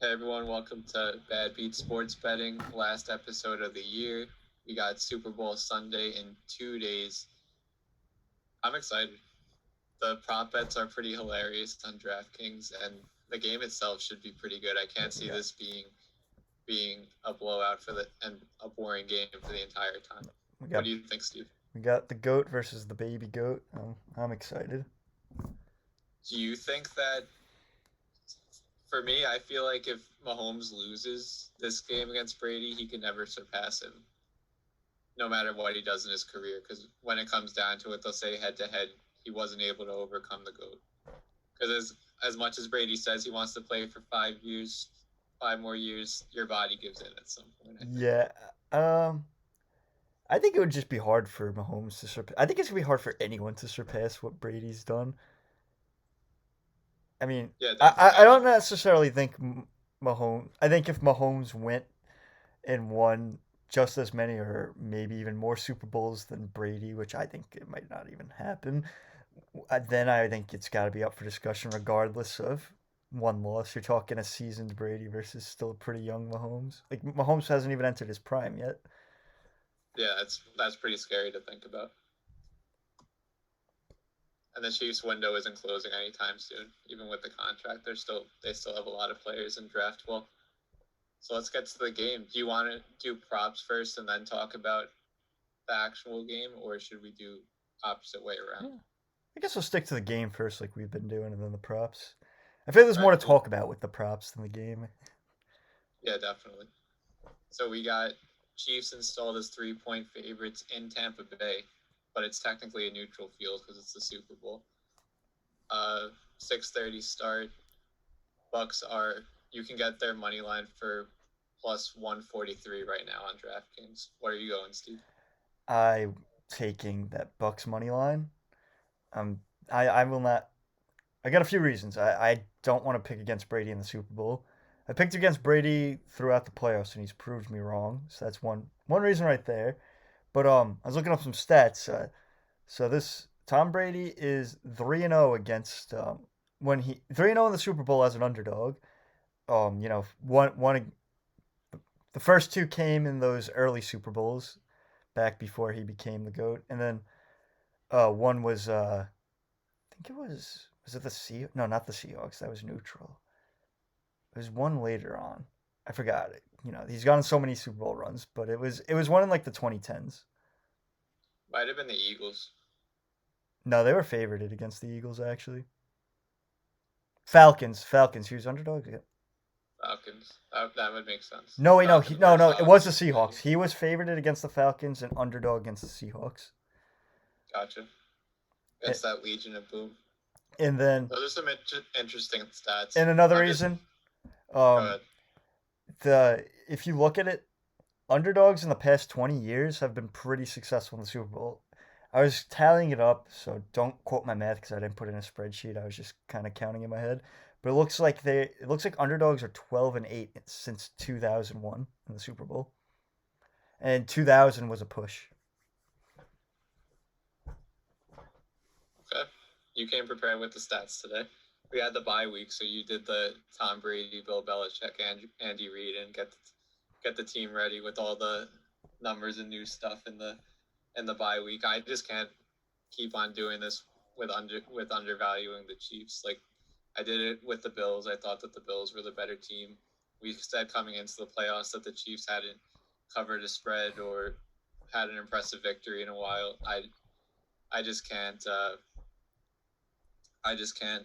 Hey everyone, welcome to Bad Beat Sports Betting, last episode of the year. We got Super Bowl Sunday in 2 days. I'm excited. The prop bets are pretty hilarious on DraftKings, and the game itself should be pretty good. I can't see Yeah, this being a blowout for the and a boring game for the entire time. we What got do you think, Steve? we got the goat versus the baby goat. I'm excited. Do you think that for me, I feel like if Mahomes loses this game against Brady, he can never surpass him, no matter what he does in his career. Because when it comes down to it, they'll say head to head, he wasn't able to overcome the GOAT. Because as much as Brady says he wants to play for 5 years, 5 more years, your body gives in at some point, I think. Yeah, um, I think it would just be hard for Mahomes to surpass. I think it's gonna be hard for anyone to surpass what Brady's done. I mean, Yeah, I definitely. I, I don't necessarily think Mahomes. I think if Mahomes went and won just as many or maybe even more Super Bowls than Brady, which I think it might not even happen, then I think it's got to be up for discussion regardless of one loss. You're talking a seasoned Brady versus still a pretty young Mahomes. Like Mahomes hasn't even entered his prime yet. Yeah, that's pretty scary to think about. And the Chiefs' window isn't closing anytime soon. Even with the contract, they still have a lot of players in draft. Well, so let's get to the game. Do you want to do props first and then talk about the actual game, or should we do opposite way around? Yeah. I guess we'll stick to the game first, like we've been doing, and then the props. I feel there's All more right, to cool. talk about with the props than the game. Yeah, definitely. So we got Chiefs installed as 3-point favorites in Tampa Bay, but it's technically a neutral field because it's the Super Bowl. 6:30 start. Bucks are you can get their money line for plus 143 right now on DraftKings. What are you going, Steve? I'm taking that Bucks money line. Um, I will not. I got a few reasons. I don't want to pick against Brady in the Super Bowl. I picked against Brady throughout the playoffs, and he's proved me wrong. So that's one reason right there. But I was looking up some stats. So this Tom Brady is 3-0 against when he 3-0 in the Super Bowl as an underdog. One the first two came in those early Super Bowls back before he became the goat, and then one was I think it was it the Sea? No, not the Seahawks. That was neutral. There's one later on. I forgot it. He's gone on so many Super Bowl runs, but it was one in like the 2010s. Might have been the Eagles. No, they were favorited against the Eagles actually. Falcons. He was underdog. Yeah. Falcons. That would make sense. No, wait, no, Falcons no. versus It was the Hawks. Seahawks. Maybe. He was favorited against the Falcons and underdog against the Seahawks. Gotcha. A- Against that Legion of Boom. And then, Those are some interesting stats. and another I'm just reason, go um, ahead. the if you look at it, underdogs in the past 20 years have been pretty successful in the Super Bowl. I was tallying it up, so don't quote my math because I didn't put it in a spreadsheet. I was just kind of counting in my head. But it looks like underdogs are 12-8 since 2001 in the Super Bowl, and 2000 was a push. Okay. You came prepared with the stats today. We had the bye week, so you did the Tom Brady, Bill Belichick, Andy Reid, and get the team ready with all the numbers and new stuff in the bye week. I just can't keep on doing this with undervaluing the Chiefs. Like I did it with the Bills. I thought that the Bills were the better team. We said coming into the playoffs that the Chiefs hadn't covered a spread or had an impressive victory in a while. I just can't I just can't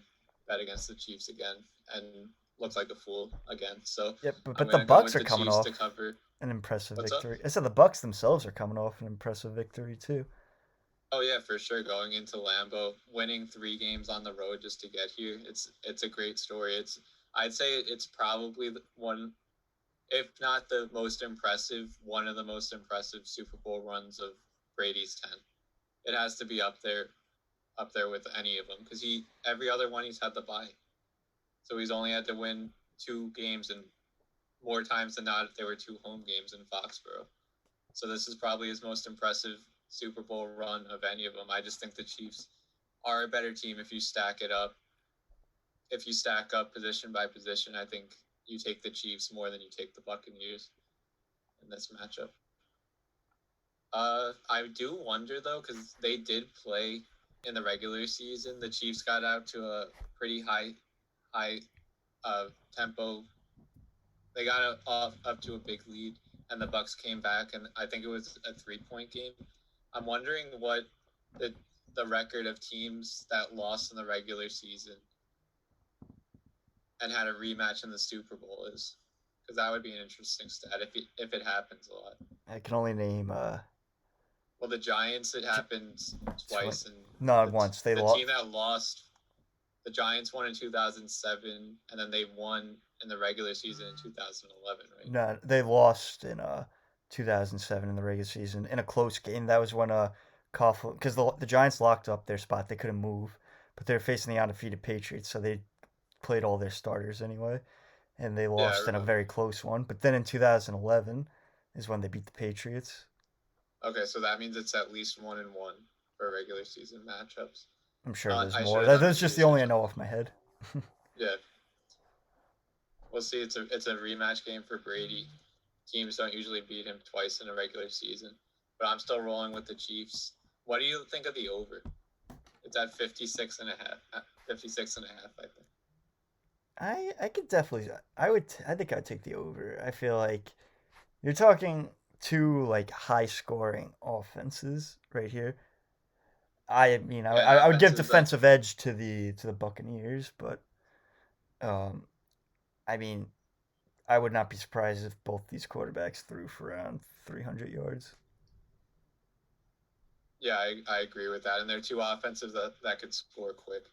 bet against the Chiefs again and look like a fool again. So Yep, but, I'm but the gonna go Bucks with are the coming Chiefs to off cover. an impressive What's up? victory. I said the Bucks themselves are coming off an impressive victory too. Oh yeah, for sure. Going into Lambeau, winning 3 games on the road just to get here, it's a great story. I'd say it's probably one, if not the most impressive, one of the most impressive Super Bowl runs of Brady's 10. It has to be up there with any of them because he every other one he's had the bye, so he's only had to win 2 games and more times than not if they were 2 home games in Foxborough. So this is probably his most impressive Super Bowl run of any of them. I just think the Chiefs are a better team if you stack it up. If you stack up position by position, I think you take the Chiefs more than you take the Buccaneers in this matchup. I do wonder though, because they did play in the regular season. The Chiefs got out to a pretty high tempo. They got up to a big lead, and the Bucks came back, and I think it was a 3-point game. I'm wondering what the the record of teams that lost in the regular season and had a rematch in the Super Bowl is, because that would be an interesting stat if it happens a lot. I can only name Well, the Giants, it happened twice, and not once. They the lost. team that lost, the Giants won in 2007, and then they won in the regular season in 2011, right? No, they lost in 2007 in the regular season in a close game. That was when Coughlin, because the Giants locked up their spot, they couldn't move, but they were facing the undefeated Patriots, so they played all their starters anyway, and they Yeah, I lost in a remember. very close one. But then in 2011 is when they beat the Patriots. Okay, so that means it's at least 1-1 for regular season matchups. I'm sure there's I should more. have done That's this just the only I research. know off my head. Yeah, we'll see. It's a rematch game for Brady. Teams don't usually beat him twice in a regular season, but I'm still rolling with the Chiefs. What do you think of the over? It's at 56 and a half. 56 and a half, I think. I could definitely. I think I'd take the over. I feel like you're talking two like high scoring offenses right here. I mean, Yeah, I would give offenses that defensive edge to the Buccaneers, but um, I mean, I would not be surprised if both these quarterbacks threw for around 300 yards. yeah, I agree with that. And they're two offenses that could score quick.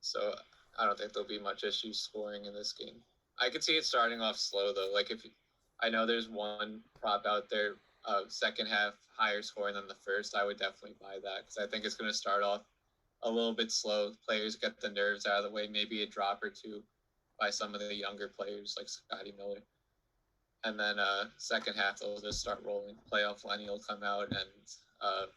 So I don't think there'll be much issue scoring in this game. I could see it starting off slow though. Like if I know there's one prop out there, second half higher scoring than the first, I would definitely buy that because I think it's going to start off a little bit slow. Players get the nerves out of the way, maybe a drop or two by some of the younger players like Scotty Miller. And then second half they'll just start rolling. Playoff Lenny will come out, and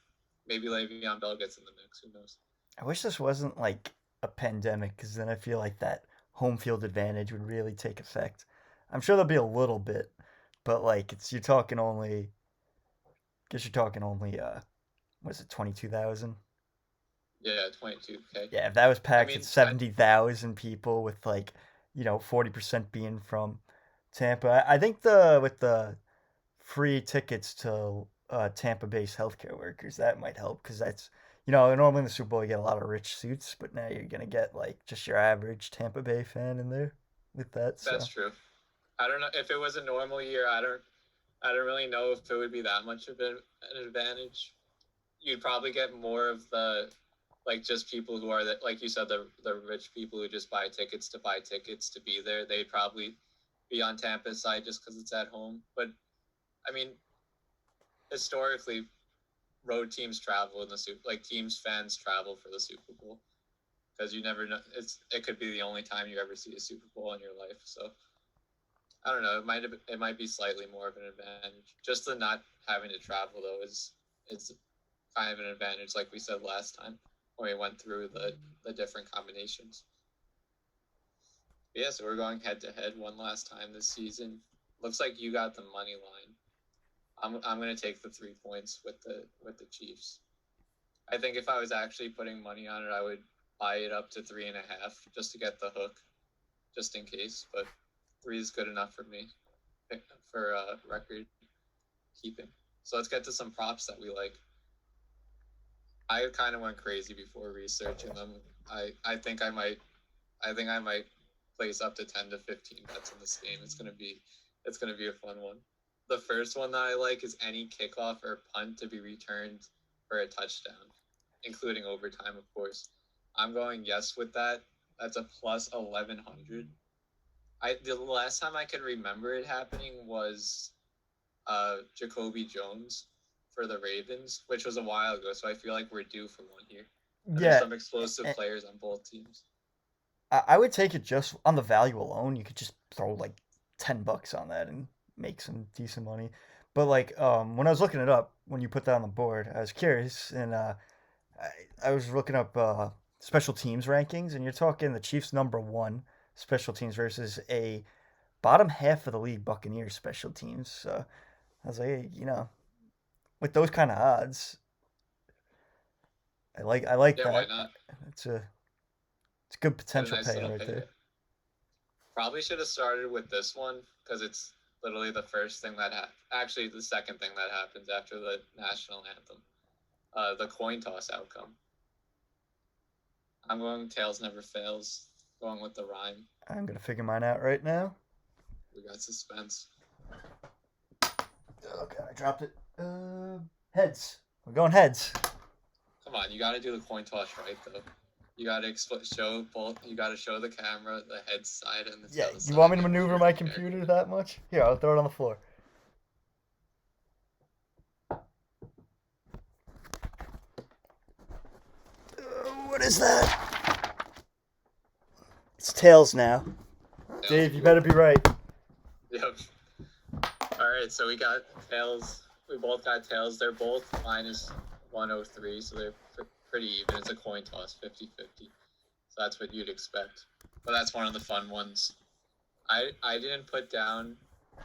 maybe Le'Veon Bell gets in the mix. Who knows? I wish this wasn't like a pandemic, because then I feel like that home field advantage would really take effect. I'm sure there'll be a little bit, but like it's you're talking only. Guess you're talking only. What is it, 22,000? Yeah, 22K. Yeah, if that was I packed at mean, 70,000 people with like, 40% being from Tampa. I think the with the free tickets to Tampa-based healthcare workers, that might help, because that's, normally in the Super Bowl you get a lot of rich suits, but now you're gonna get like just your average Tampa Bay fan in there with that. that's So true. I don't know if it was a normal year. I don't really know if it would be that much of an advantage. You'd probably get more of the like just people who are that, like you said, the rich people who just buy tickets to be there. They'd probably be on Tampa's side just because it's at home. But I mean, historically, road teams travel in the Super, like teams fans travel for the Super Bowl because you never know. It could be the only time you ever see a Super Bowl in your life. So I don't know. It might be slightly more of an advantage. Just the not having to travel though is kind of an advantage, like we said last time when we went through the different combinations. But yeah, so we're going head to head one last time this season. Looks like you got the money line. I'm gonna take the 3 points with the Chiefs. I think if I was actually putting money on it, I would buy it up to 3.5 just to get the hook, just in case. But 3 is good enough for me for record keeping. So let's get to some props that we like. I kind of went crazy before researching them. I think I might place up to 10 to 15 bets in this game. It's gonna be a fun one. The first one that I like is any kickoff or punt to be returned for a touchdown, including overtime, of course. I'm going yes with that. That's a plus 1100. The last time I can remember it happening was Jacoby Jones for the Ravens, which was a while ago. So I feel like we're due for one here. And there's yeah, some explosive players on both teams. I would take it just on the value alone. You could just throw like $10 on that and make some decent money. But like when I was looking it up, when you put that on the board, I was curious, and I was looking up special teams rankings, and you're talking the Chiefs number one special teams versus a bottom half of the league Buccaneers special teams. So I was like, hey, with those kind of odds, I like Yeah, why that. not? It's a it's a good Get a potential nice payout little right there. payday. Probably should have started with this one because it's literally the first thing that actually the second thing that happens after the national anthem. The coin toss outcome. I'm going tails never fails. Going with the rhyme. I'm gonna figure mine out right now. We got suspense. Okay, I dropped it. Heads. We're going heads. Come on, you got to do the coin toss right though. You got to show both. You got to show the camera the head side and the Yeah, tail you side. want me to maneuver my computer that much? Here, I'll throw it on the floor. What is that? It's tails now. Yeah. Dave, you better be right. Yep. All right, so we got tails. We both got tails. They're both minus 103, so they're pretty even. It's a coin toss, 50-50. So that's what you'd expect. But that's one of the fun ones. I didn't put down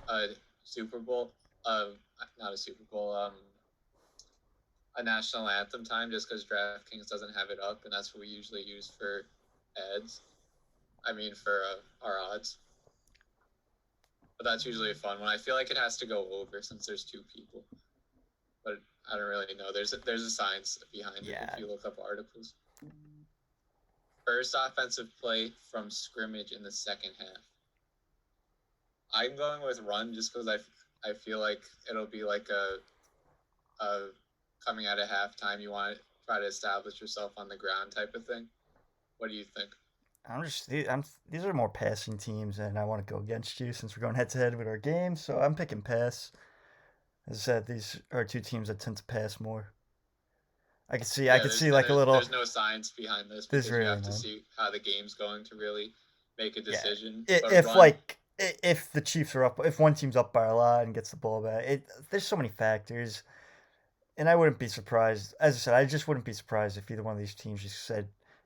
a Super Bowl, not a Super Bowl, a national anthem time just because DraftKings doesn't have it up, and that's what we usually use for ads. I mean, for our odds. But that's usually a fun one. I feel like it has to go over since there's two people. But I don't really know. There's a science behind it if you look up articles. First offensive play from scrimmage in the second half. I'm going with run just because I feel like it'll be like a coming out of halftime. You want to try to establish yourself on the ground type of thing. What do you think? These are more passing teams, and I want to go against you since we're going head to head with our games. So I'm picking pass. As I said, these are two teams that tend to pass more. I could see like a little. There's no science behind this because really you have to see how the game's going to really make a decision. Yeah. If the Chiefs are up, if one team's up by a lot and gets the ball back, there's so many factors, and I wouldn't be surprised. As I said, I just wouldn't be surprised if either one of these teams just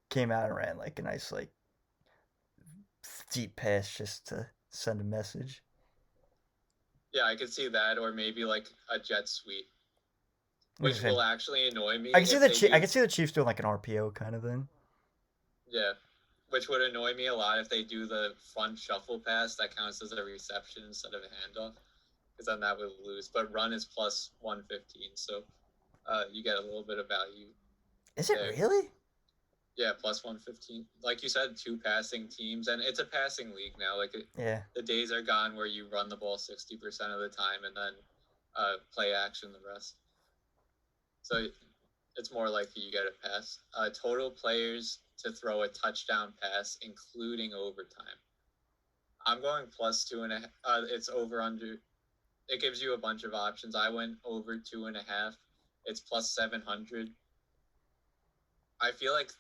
came out and ran like a nice deep pass just to send a message. Yeah, I could see that, or maybe like a jet sweep, which will actually annoy me. I can see the Chiefs doing like an RPO kind of thing. Yeah, which would annoy me a lot if they do the front shuffle pass that counts as a reception instead of a handoff, because then that would lose. But run is plus 115, so you get a little bit of value. Is it really? Yeah, plus 115. Like you said, two passing teams, and it's a passing league now. The days are gone where you run the ball 60% of the time and then play action the rest. So it's more likely you get a pass. Total players to throw a touchdown pass, including overtime. I'm going plus 2.5. It's over under. It gives you a bunch of options. I went over 2.5. It's plus 700. I feel like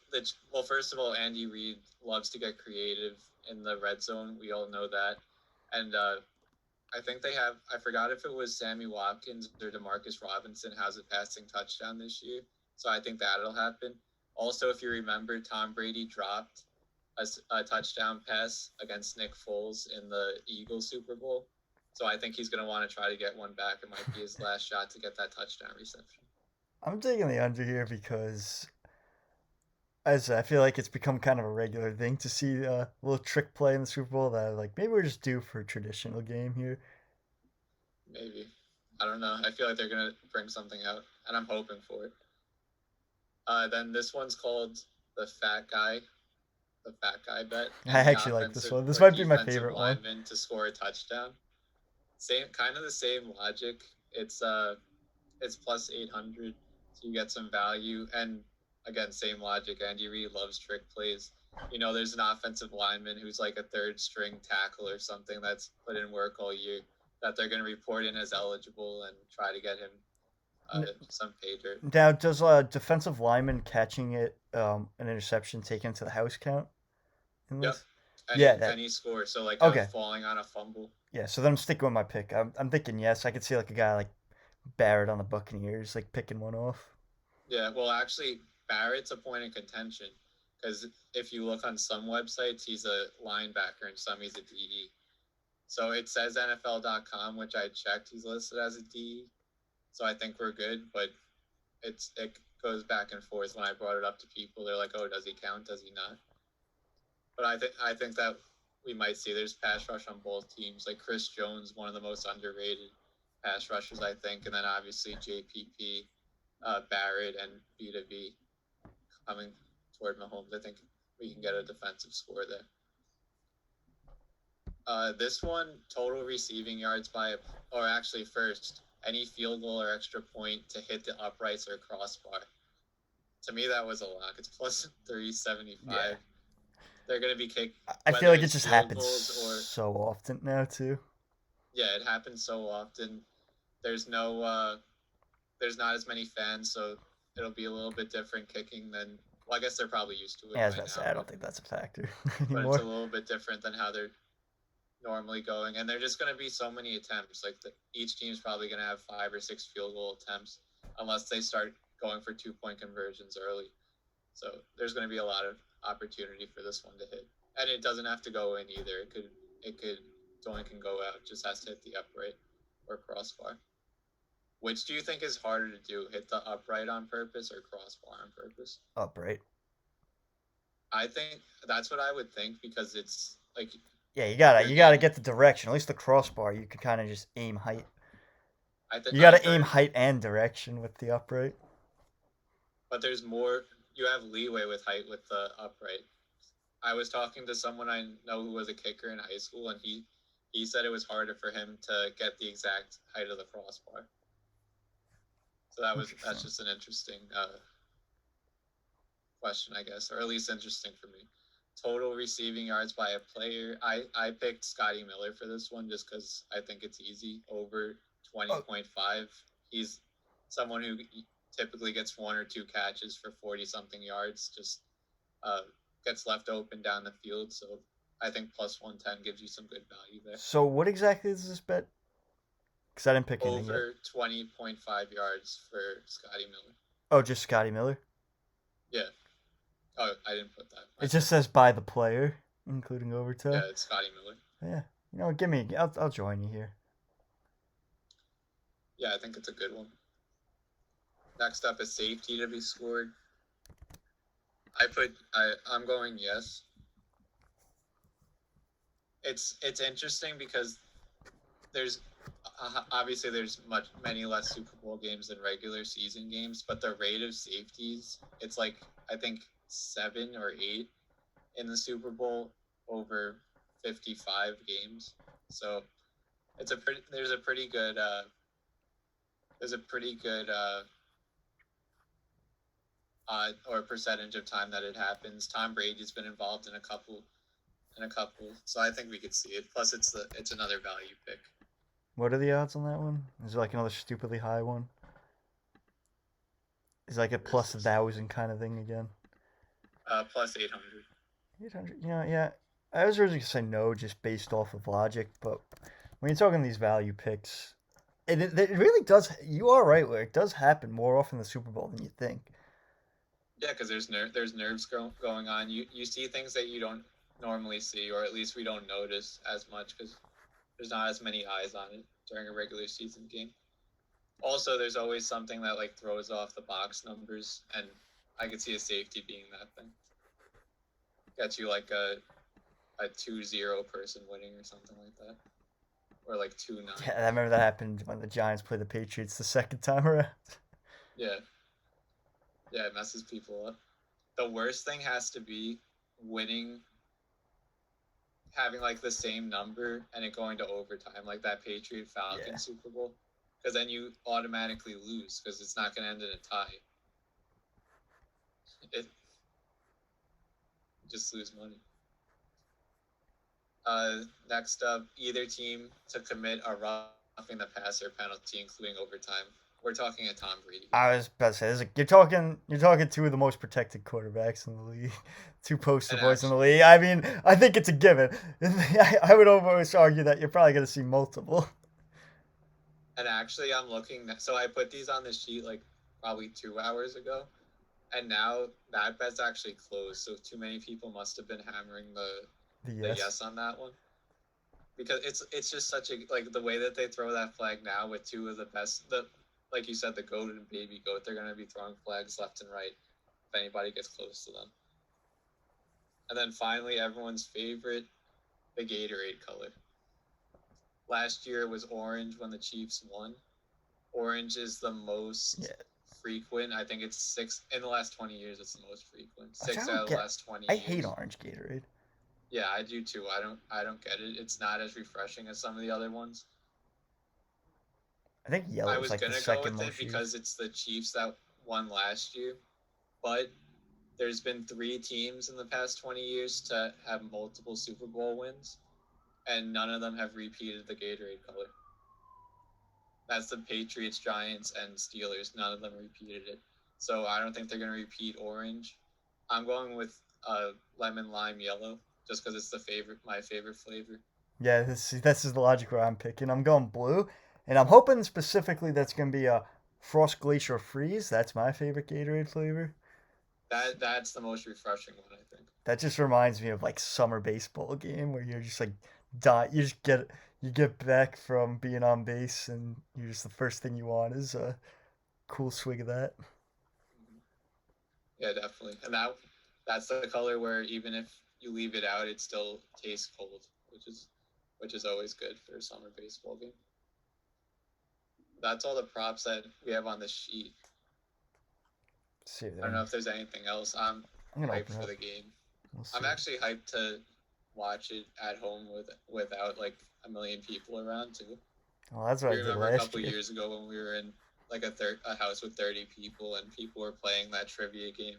first of all, Andy Reid loves to get creative in the red zone. We all know that. And I think they have, I forgot if it was Sammy Watkins or Demarcus Robinson has a passing touchdown this year. So I think that'll happen. Also, if you remember, Tom Brady dropped a touchdown pass against Nick Foles in the Eagles Super Bowl. So I think he's going to want to try to get one back. It might be his last shot to get that touchdown reception. I'm taking the under here because I feel like it's become kind of a regular thing to see a little trick play in the Super Bowl that maybe we're just due for a traditional game here. Maybe. I don't know. I feel like they're going to bring something out, and I'm hoping for it. Then this one's called the Fat Guy bet. I actually like this one. This might be my favorite one. To score a touchdown. Kind of the same logic. It's plus 800, so you get some value. And again, same logic. Andy Reid loves trick plays. There's an offensive lineman who's like a third string tackle or something that's put in work all year that they're going to report in as eligible and try to get him some pay dirt. Now, does a defensive lineman catching an interception take into the house count? Yep. Any score. So falling on a fumble. Yeah. So then I'm sticking with my pick. I'm thinking yes. I could see like a guy like Barrett on the Buccaneers like picking one off. Yeah. Well, actually, Barrett's a point of contention because if you look on some websites, he's a linebacker and some he's a DE. So it says NFL.com, which I checked. He's listed as a D. So I think we're good, but it goes back and forth. When I brought it up to people, they're like, "Oh, does he count? Does he not?" But I think that we might see there's pass rush on both teams. Like Chris Jones, one of the most underrated pass rushers, I think, and then obviously JPP, Barrett, and B2B coming toward Mahomes. I think we can get a defensive score there. This one, total receiving yards or actually first, any field goal or extra point to hit the uprights or crossbar. To me, that was a lock. It's plus 375. Yeah. They're going to be kicked. I feel like it just happens Or so often now too. yeah, it happens so often. There's there's not as many fans, so it'll be a little bit different kicking than. Well, I guess they're probably used to it. Yeah, I was by gonna now, say I don't think that's a factor but anymore. it's a little bit different than how they're normally going, and they're just going to be so many attempts. Like each team's probably going to have 5 or 6 field goal attempts, unless they start going for 2-point conversions early. So there's going to be a lot of opportunity for this one to hit, and it doesn't have to go in either. It could doink and go out. It just has to hit the upright or crossbar. Which do you think is harder to do? Hit the upright on purpose or crossbar on purpose? Upright. I think that's what I would think, because it's like Yeah, you gotta get the direction. At least the crossbar, you could kind of just aim height. You gotta aim height and direction with the upright. But there's more. You have leeway with height with the upright. I was talking to someone I know who was a kicker in high school, and he said it was harder for him to get the exact height of the crossbar. So that's just an interesting question, I guess, or at least interesting for me. Total receiving yards by a player. I picked Scotty Miller for this one just because I think it's easy. Over 20.5. He's someone who typically gets 1 or 2 catches for 40-something yards, just gets left open down the field. So I think plus 110 gives you some good value there. So what exactly is this bet? Because I didn't pick anything Over 20.5 yards for Scotty Miller. Oh, just Scotty Miller? Yeah. Oh, I didn't put that. It just says by the player, including overtime. Yeah, it's Scotty Miller. Yeah. You know, give me. I'll join you here. Yeah, I think it's a good one. Next up is safety to be scored. I'm going yes. It's interesting because there's obviously there's many less Super Bowl games than regular season games, but the rate of safeties, it's like I think 7 or 8 in the Super Bowl over 55 games. So there's a pretty good or percentage of time that it happens. Tom Brady's been involved in a couple, so I think we could see it. Plus, it's another value pick. What are the odds on that one? Is it like another stupidly high one? Is it like a plus 1,000 kind of thing again? Plus 800. 800. You know, yeah. I was originally gonna say no, just based off of logic, but when you're talking these value picks, it really does. You are right, where it does happen more often in the Super Bowl than you think. Yeah, because there's nerves going on. You see things that you don't normally see, or at least we don't notice as much because there's not as many eyes on it during a regular season game. Also, there's always something that like throws off the box numbers, and I could see a safety being that thing. Gets you like a 2-0 person winning or something like that, or like 2-9. Yeah, I remember that happened when the Giants played the Patriots the second time around. Yeah. Yeah, it messes people up. The worst thing has to be winning, having like the same number and it going to overtime, like that Patriot Falcons Super Bowl, because then you automatically lose because it's not going to end in a tie. It just lose money. Next up, either team to commit a roughing the passer penalty, including overtime. We're talking a Tom Brady. I was about to say, you're talking 2 of the most protected quarterbacks in the league, 2 poster boys in the league. I mean, I think it's a given. I would almost argue that you're probably going to see multiple. And actually, I'm looking. So I put these on the sheet like probably 2 hours ago, and now that bet's actually closed. So too many people must have been hammering the yes on that one. because it's just such a like the way that they throw that flag now with two of the best the like you said the goat and baby goat, they're gonna be throwing flags left and right if anybody gets close to them. And then finally, everyone's favorite, the Gatorade color. Last year it was orange when the Chiefs won. Orange is the most Yeah. frequent. I think it's 6 in the last 20 years. It's the most frequent. Which I 6 don't out of the get. last 20 I years. hate orange Gatorade. Yeah, I do too. I don't get it. It's not as refreshing as some of the other ones. I think yellow I is was like the gonna go second with it most used. because it's the Chiefs that won last year, but there's been 3 teams in the past 20 years to have multiple Super Bowl wins, and none of them have repeated the Gatorade color. That's the Patriots, Giants, and Steelers. None of them repeated it. So I don't think they're going to repeat orange. I'm going with lemon lime yellow just because it's my favorite flavor. Yeah, this is the logic where I'm picking. I'm going blue, and I'm hoping specifically that's gonna be a Frost Glacier Freeze. That's my favorite Gatorade flavor. That's the most refreshing one, I think. That just reminds me of like summer baseball game where you're just like die. You get back from being on base, and you're just the first thing you want is a cool swig of that. Yeah, definitely. And that's the color where even if you leave it out, it still tastes cold, which is always good for a summer baseball game. That's all the props that we have on the sheet. Let's see I don't know if there's anything else. I'm gonna hyped open for up. the game. We'll see. I'm actually hyped to watch it at home without like a million people around too. Well, that's what I You did remember a last couple year. years ago when we were in like a house with 30 people and people were playing that trivia game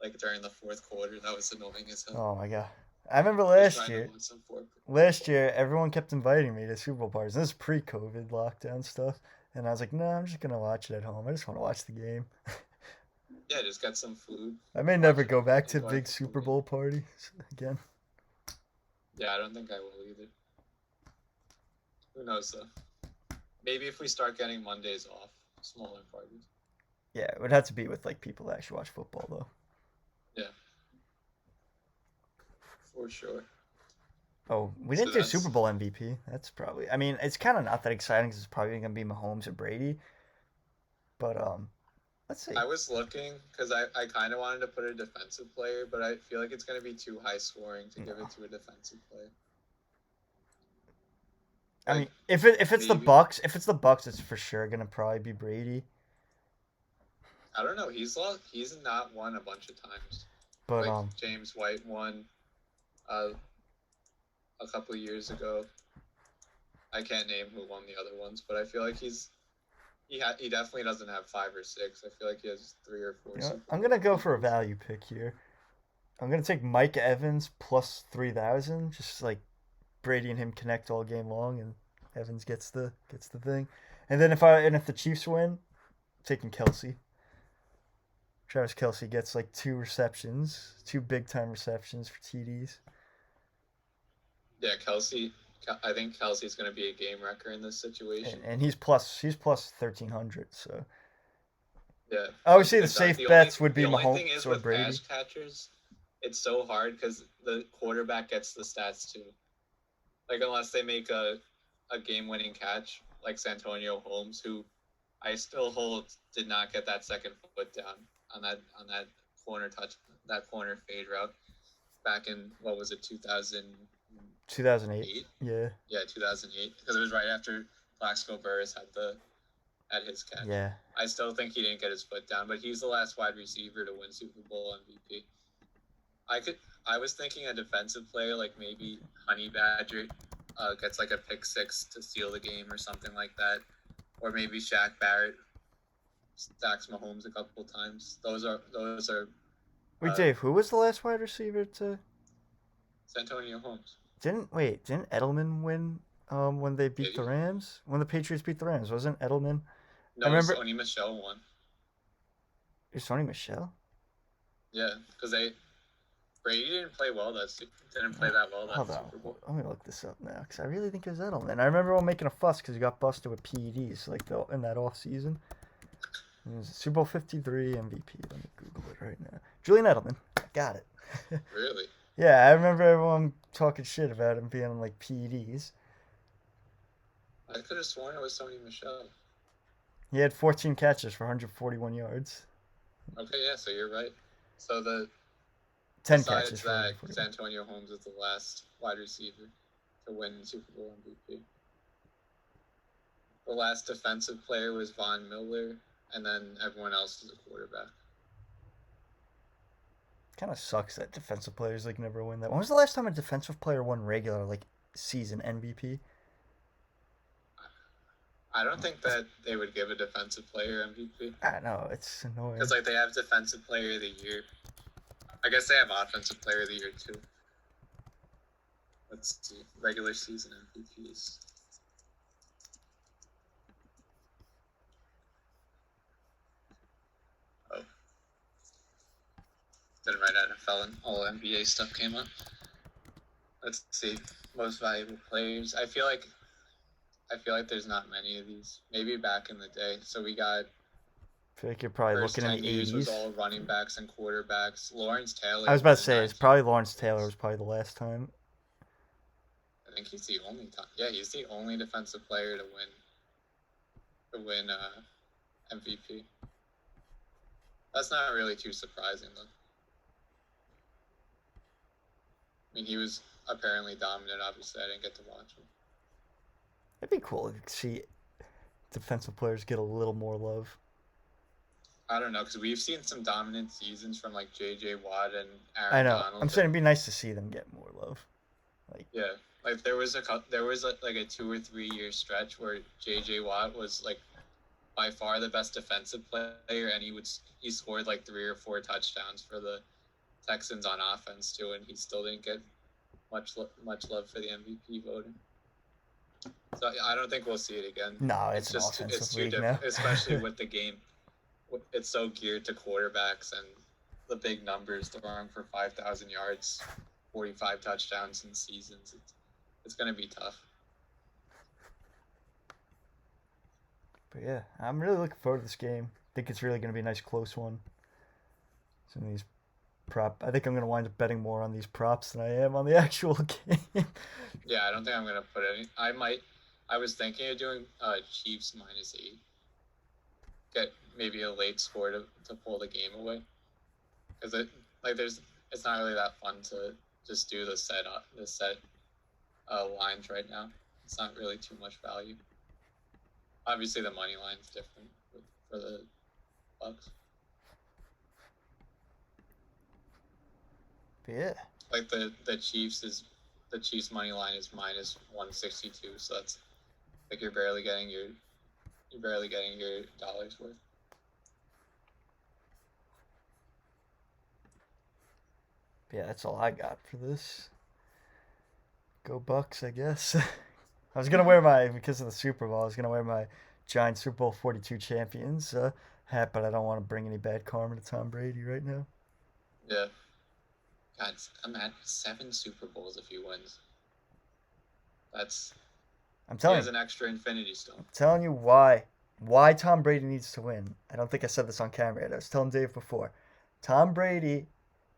like during the fourth quarter. That was annoying as hell. Oh my god. I remember Just last trying to year. watch some four- Last year, everyone kept inviting me to Super Bowl parties. This is pre-COVID lockdown stuff, and I was like, "No, I'm just gonna watch it at home. I just want to watch the game." Yeah, just get some food. I may never Watch it. go back to Enjoy big the Super game. Bowl parties again. Yeah, I don't think I will either. Who knows though? Maybe if we start getting Mondays off, smaller parties. Yeah, it would have to be with like people that actually watch football though. For sure. Oh, we So didn't do that's- Super Bowl MVP. That's probably. I mean, it's kind of not that exciting because it's probably gonna be Mahomes or Brady. But let's see. I was looking because I kind of wanted to put a defensive player, but I feel like it's going to be too high scoring to give No. it to a defensive player. I Like, mean, if it's the maybe- Bucks, it's for sure gonna probably be Brady. I don't know. He's not won a bunch of times. But Like James White won a couple of years ago. I can't name who won the other ones, but I feel like he definitely doesn't have 5 or 6. I feel like he has 3 or 4. you know, Super I'm gonna go Bowls. for a value pick here. I'm gonna take Mike Evans plus 3,000. Just like Brady and him connect all game long, and Evans gets the thing. And then if the Chiefs win, I'm taking Kelsey. Travis Kelsey gets like 2 big time receptions for TDs. Yeah, Kelsey. I think Kelsey's going to be a game wrecker in this situation. And he's plus 1,300. So Yeah. obviously the Because safe the bets only- would be the only thing Mahomes is or with Brady. pass catchers, it's so hard because the quarterback gets the stats too. Like unless they make a game-winning catch, like Santonio Holmes, who I still hold did not get that second foot down on that that corner fade route back in what was it 2008? 2008. Yeah. Yeah, 2008 because it was right after Plaxico Burress had his catch. Yeah. I still think he didn't get his foot down, but he's the last wide receiver to win Super Bowl MVP. I was thinking a defensive player like maybe Honey Badger gets like a pick 6 to steal the game or something like that, or maybe Shaq Barrett stacks Mahomes a couple times. Those are Wait, Dave, who was the last wide receiver to? Santonio Holmes. Didn't Edelman win when they beat Did the he? Rams? When the Patriots beat the Rams, wasn't Edelman? No, I remember- Sony Michelle won. Is Sony Michelle? Yeah, because Brady didn't play well that Hold Super on, Bowl. let me look this up now because I really think it was Edelman. I remember all making a fuss because he got busted with PEDs like in that off season. It was Super Bowl 53 MVP. Let me Google it right now. Julian Edelman, got it. Really? Yeah, I remember everyone talking shit about him being on like PEDs. I could have sworn it was Sony Michel. He had 14 catches for 141 yards. Okay, yeah, so you're right. So 10 besides catches for that, 141. Santonio Holmes is the last wide receiver to win Super Bowl MVP. The last defensive player was Von Miller, and then everyone else is a quarterback. Kind of sucks that defensive players like never win that. When was the last time a defensive player won regular like season MVP? I don't think that they would give a defensive player MVP. I know, it's annoying. Because like they have defensive player of the year. I guess they have offensive player of the year too. Let's see. Regular season MVPs. Oh. Didn't write NFL and all NBA stuff came up. Let's see. Most valuable players. I feel like there's not many of these. Maybe back in the day. So we got I feel like you're probably first looking 10 in the years was 80s. all running backs and quarterbacks. Lawrence Taylor. I was about to won say, that it's probably Lawrence Taylor was probably the last time. I think he's the only time. Yeah, he's the only defensive player to win MVP. That's not really too surprising though. I mean, he was apparently dominant. Obviously, I didn't get to watch him. It'd be cool to see defensive players get a little more love. I don't know, because we've seen some dominant seasons from like J.J. Watt and Aaron I know. Donald. I'm saying it'd be nice to see them get more love. Yeah, like there was like a 2 or 3 year stretch where J.J. Watt was like by far the best defensive player, and he scored like 3 or 4 touchdowns for the Texans on offense too, and he still didn't get much love for the MVP voting. So I don't think we'll see it again. No, it's too league different, now. especially with the game. It's so geared to quarterbacks and the big numbers, throwing for 5,000 yards, 45 touchdowns in seasons. It's going to be tough. But yeah, I'm really looking forward to this game. I think it's really going to be a nice close one. Some of these I think I'm going to wind up betting more on these props than I am on the actual game. Yeah, I don't think I'm going to put any. I was thinking of doing Chiefs -8. Get maybe a late score to pull the game away. Because it's not really that fun to just do the set lines right now. It's not really too much value. Obviously, the money line's different for the Bucks. But yeah. Like the Chiefs money line is -162, so that's like you're barely getting your dollar's worth. Yeah, that's all I got for this. Go Bucks, I guess. I was gonna because of the Super Bowl, I was gonna wear my Giants Super Bowl 42 champions hat, but I don't want to bring any bad karma to Tom Brady right now. Yeah. God, I'm at 7 Super Bowls if he wins. I'm telling he has an extra Infinity Stone. I'm telling you why Tom Brady needs to win. I don't think I said this on camera yet. I was telling Dave before. Tom Brady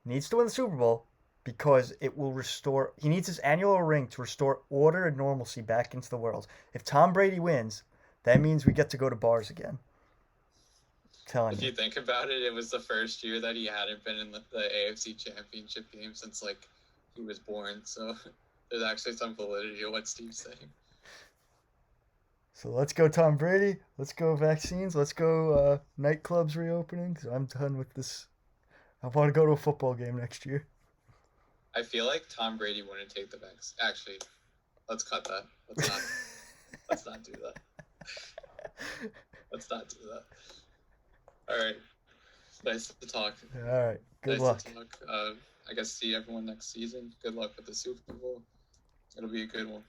needs to win the Super Bowl because it will restore. He needs his annual ring to restore order and normalcy back into the world. If Tom Brady wins, that means we get to go to bars again. If you think about it, it was the first year that he hadn't been in the AFC Championship game since like he was born. So there's actually some validity to what Steve's saying. So let's go Tom Brady. Let's go vaccines. Let's go nightclubs reopening. Because I'm done with this. I want to go to a football game next year. I feel like Tom Brady wouldn't take the vaccine. Actually, let's cut that. Let's not do that. Let's not do that. All right. Nice to talk. All right. Good luck. To talk. I guess see everyone next season. Good luck with the Super Bowl. It'll be a good one.